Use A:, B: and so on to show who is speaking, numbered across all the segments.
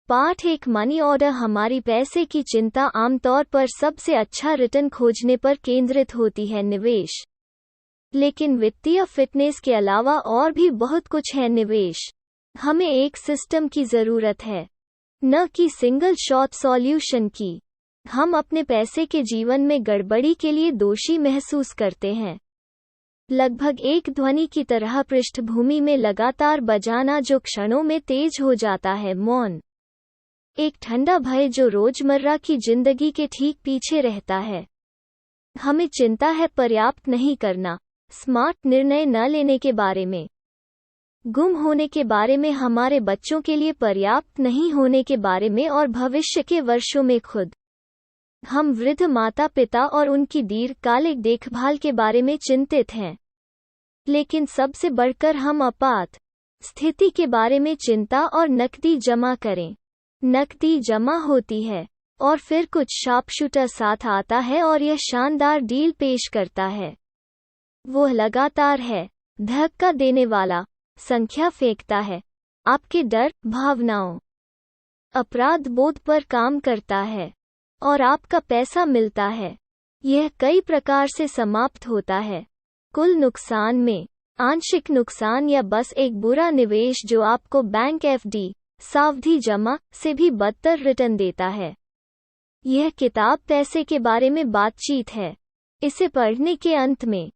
A: पाठ एक money order हमारी पैसे की चिंता आमतौर पर सबसे अच्छा रिटर्न खोजने पर केंद्रित होती है। निवेश। लेकिन वित्तीय फिटनेस के अलावा और भी बहुत कुछ है। निवेश हमें एक सिस्टम की जरूरत है, न कि सिंगल शॉट सॉल्यूशन की। हम अपने पैसे के जीवन में गड़बड़ी के लिए दोषी महसूस करते हैं। लगभग एक ध्वनि की तरह पृष्ठभूमि में लगातार बजाना जो क्षणों में तेज हो जाता है। मौन एक ठंडा भय जो रोजमर्रा की जिंदगी के ठीक पीछे रहता है। हमें चिंता है पर्याप्त नहीं करना, स्मार्ट निर्णय न लेने के बारे में, गुम होने के बारे में, हमारे बच्चों के लिए पर्याप्त नहीं होने के बारे में और भविष्य के वर्षों में खुद। हम वृद्ध माता पिता और उनकी दीर्घकालिक देखभाल के बारे में चिंतित हैं। लेकिन सबसे बढ़कर हम आपात स्थिति के बारे में चिंता और नकदी जमा करें। नकदी जमा होती है और फिर कुछ शार्पशूटर साथ आता है और यह शानदार डील पेश करता है। वो लगातार है, धक्का देने वाला, संख्या फेंकता है, आपके डर, भावनाओं, अपराध बोध पर काम करता है और आपका पैसा मिलता है। यह कई प्रकार से समाप्त होता है, कुल नुकसान में, आंशिक नुकसान या बस एक बुरा निवेश जो आपको बैंक एफडी सावधि जमा से भी बदतर रिटर्न देता है। यह किताब पैसे के बारे में बातचीत है। इसे पढ़ने के अंत में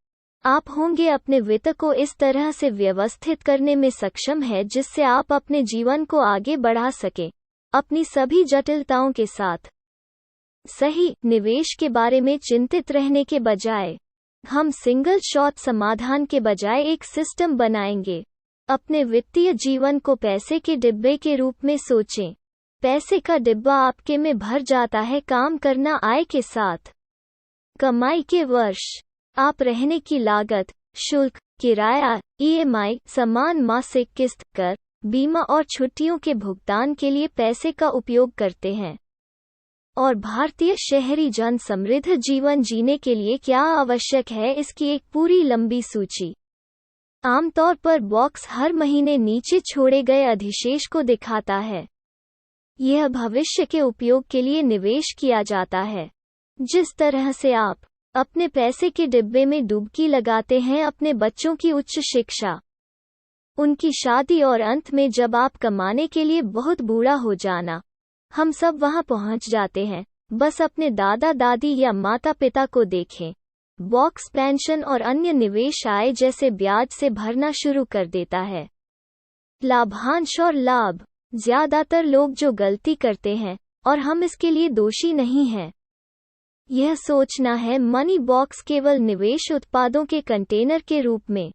A: आप होंगे अपने वित्त को इस तरह से व्यवस्थित करने में सक्षम है जिससे आप अपने जीवन को आगे बढ़ा सके, अपनी सभी जटिलताओं के साथ। सही निवेश के बारे में चिंतित रहने के बजाय हम सिंगल शॉट समाधान के बजाय एक सिस्टम बनाएंगे। अपने वित्तीय जीवन को पैसे के डिब्बे के रूप में सोचें। पैसे का डिब्बा आपके में भर जाता है काम करना आय के साथ। कमाई के वर्ष, आप रहने की लागत, शुल्क, किराया, ईएमआई, समान मासिक किस्त, कर, बीमा और छुट्टियों के भुगतान के लिए पैसे का उपयोग करते हैं। और भारतीय शहरी जन समृद्ध जीवन जीने के लिए क्या आवश्यक है इसकी एक पूरी लंबी सूची। आमतौर पर बॉक्स हर महीने नीचे छोड़े गए अधिशेष को दिखाता है। यह भविष्य के उपयोग के लिए निवेश किया जाता है। जिस तरह से आप अपने पैसे के डिब्बे में डुबकी लगाते हैं, अपने बच्चों की उच्च शिक्षा, उनकी शादी और अंत में जब आप कमाने के लिए बहुत बूढ़ा हो जाना, हम सब वहां पहुंच जाते हैं। बस अपने दादा दादी या माता पिता को देखें। बॉक्स पेंशन और अन्य निवेश आय जैसे ब्याज से भरना शुरू कर देता है। लाभांश और लाभ, ज्यादातर लोग जो गलती करते हैं, और हम इसके लिए दोषी नहीं हैं, यह सोचना है मनी बॉक्स केवल निवेश उत्पादों के कंटेनर के रूप में।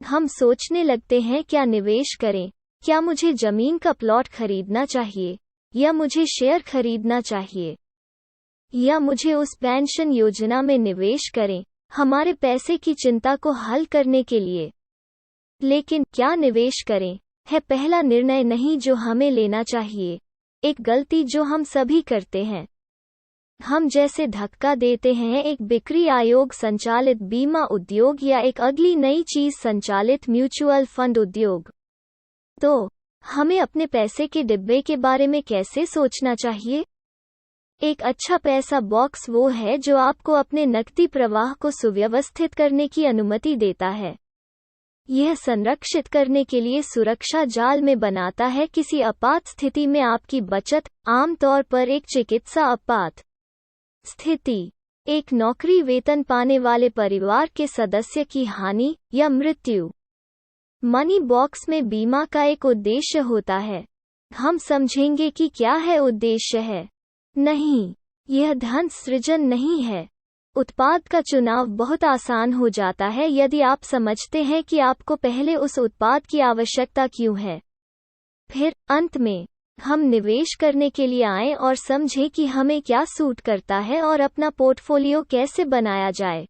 A: हम सोचने लगते हैं क्या निवेश करें, क्या मुझे जमीन का प्लॉट खरीदना चाहिए, या मुझे शेयर खरीदना चाहिए, या मुझे उस पेंशन योजना में निवेश करें हमारे पैसे की चिंता को हल करने के लिए। लेकिन क्या निवेश करें है पहला निर्णय नहीं जो हमें लेना चाहिए। एक गलती जो हम सभी करते हैं, हम जैसे धक्का देते हैं एक बिक्री आयोग संचालित बीमा उद्योग या एक अगली नई चीज संचालित म्यूचुअल फंड उद्योग। तो हमें अपने पैसे के डिब्बे के बारे में कैसे सोचना चाहिए? एक अच्छा पैसा बॉक्स वो है जो आपको अपने नकदी प्रवाह को सुव्यवस्थित करने की अनुमति देता है। यह संरक्षित करने के लिए सुरक्षा जाल में बनाता है किसी आपात स्थिति में आपकी बचत, आमतौर पर एक चिकित्सा आपात स्थिति, एक नौकरी, वेतन पाने वाले परिवार के सदस्य की हानि या मृत्यु। मनी बॉक्स में बीमा का एक उद्देश्य होता है। हम समझेंगे कि क्या है उद्देश्य है। नहीं, यह धन सृजन नहीं है। उत्पाद का चुनाव बहुत आसान हो जाता है यदि आप समझते हैं कि आपको पहले उस उत्पाद की आवश्यकता क्यों है। फिर अंत में हम निवेश करने के लिए आएं और समझें कि हमें क्या सूट करता है और अपना पोर्टफोलियो कैसे बनाया जाए।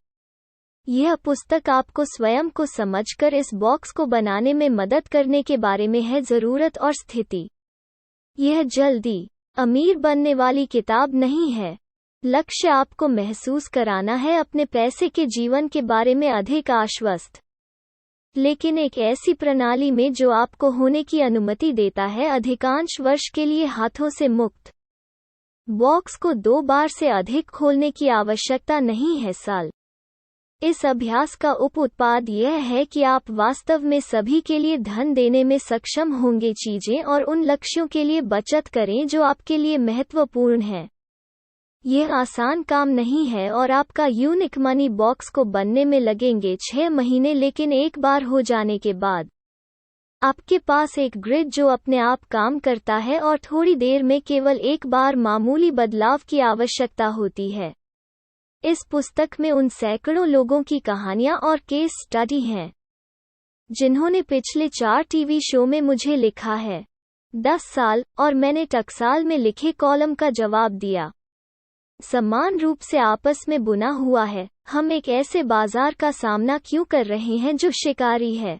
A: यह पुस्तक आपको स्वयं को समझकर इस बॉक्स को बनाने में मदद करने के बारे में है, जरूरत और स्थिति। यह जल्दी अमीर बनने वाली किताब नहीं है। लक्ष्य आपको महसूस कराना है अपने पैसे के जीवन के बारे में अधिक आश्वस्त। लेकिन एक ऐसी प्रणाली में जो आपको होने की अनुमति देता है अधिकांश वर्ष के लिए हाथों से मुक्त। बॉक्स को 2 बार से अधिक खोलने की आवश्यकता नहीं है साल। इस अभ्यास का उप उत्पाद यह है कि आप वास्तव में सभी के लिए धन देने में सक्षम होंगे, चीजें और उन लक्ष्यों के लिए बचत करें जो आपके लिए महत्वपूर्ण हैं। यह आसान काम नहीं है और आपका यूनिक मनी बॉक्स को बनने में लगेंगे 6 महीने, लेकिन एक बार हो जाने के बाद आपके पास एक ग्रिड जो अपने आप काम करता है और थोड़ी देर में केवल एक बार मामूली बदलाव की आवश्यकता होती है। इस पुस्तक में उन सैकड़ों लोगों की कहानियां और केस स्टडी हैं जिन्होंने पिछले 4 टीवी शो में मुझे लिखा है। 10 साल और मैंने टकसाल में लिखे कॉलम का जवाब दिया। समान रूप से आपस में बुना हुआ है। हम एक ऐसे बाजार का सामना क्यों कर रहे हैं जो शिकारी है?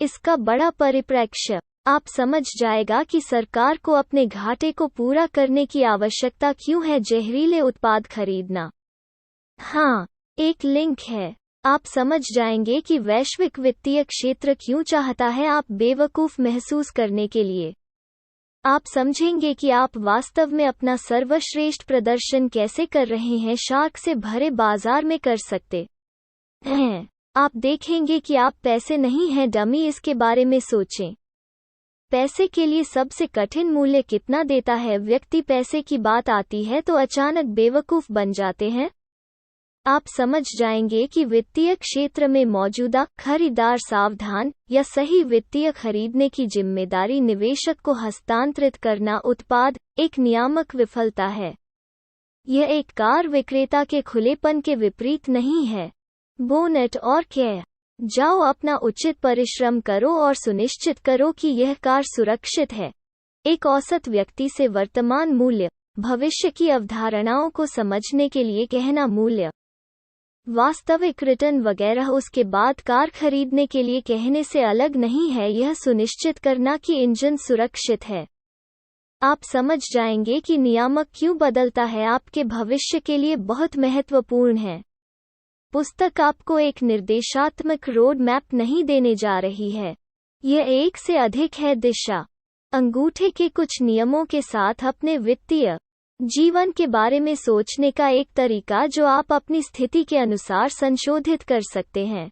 A: इसका बड़ा परिप्रेक्ष्य आप समझ जाएगा कि सरकार को अपने घाटे को पूरा करने की आवश्यकता क्यों है। जहरीले उत्पाद खरीदना। हाँ, एक लिंक है। आप समझ जाएंगे कि वैश्विक वित्तीय क्षेत्र क्यों चाहता है आप बेवकूफ महसूस करने के लिए। आप समझेंगे कि आप वास्तव में अपना सर्वश्रेष्ठ प्रदर्शन कैसे कर रहे हैं शार्क से भरे बाजार में कर सकते हैं। आप देखेंगे कि आप पैसे नहीं हैं डमी। इसके बारे में सोचें। पैसे के लिए सबसे कठिन मूल्य कितना देता है? व्यक्ति पैसे की बात आती है तो अचानक बेवकूफ बन जाते हैं। आप समझ जाएंगे कि वित्तीय क्षेत्र में मौजूदा खरीदार सावधान या सही वित्तीय खरीदने की जिम्मेदारी निवेशक को हस्तांतरित करना उत्पाद एक नियामक विफलता है। यह एक कार विक्रेता के खुलेपन के विपरीत नहीं है। बोनट और कह जाओ, अपना उचित परिश्रम करो और सुनिश्चित करो कि यह कार सुरक्षित है। एक औसत व्यक्ति से वर्तमान मूल्य, भविष्य की अवधारणाओं को समझने के लिए कहना मूल्य, वास्तविक रिटर्न वगैरह उसके बाद कार खरीदने के लिए कहने से अलग नहीं है। यह सुनिश्चित करना कि इंजन सुरक्षित है। आप समझ जाएंगे कि नियामक क्यों बदलता है आपके भविष्य के लिए बहुत महत्वपूर्ण है। पुस्तक आपको एक निर्देशात्मक रोड मैप नहीं देने जा रही है। यह एक से अधिक है दिशा अंगूठे के कुछ नियमों के साथ अपने वित्तीय जीवन के बारे में सोचने का एक तरीका जो आप अपनी स्थिति के अनुसार संशोधित कर सकते हैं।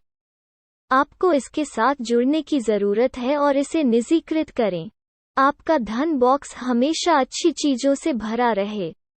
A: आपको इसके साथ जुड़ने की जरूरत है और इसे निजीकृत करें। आपका धन बॉक्स हमेशा अच्छी चीजों से भरा रहे।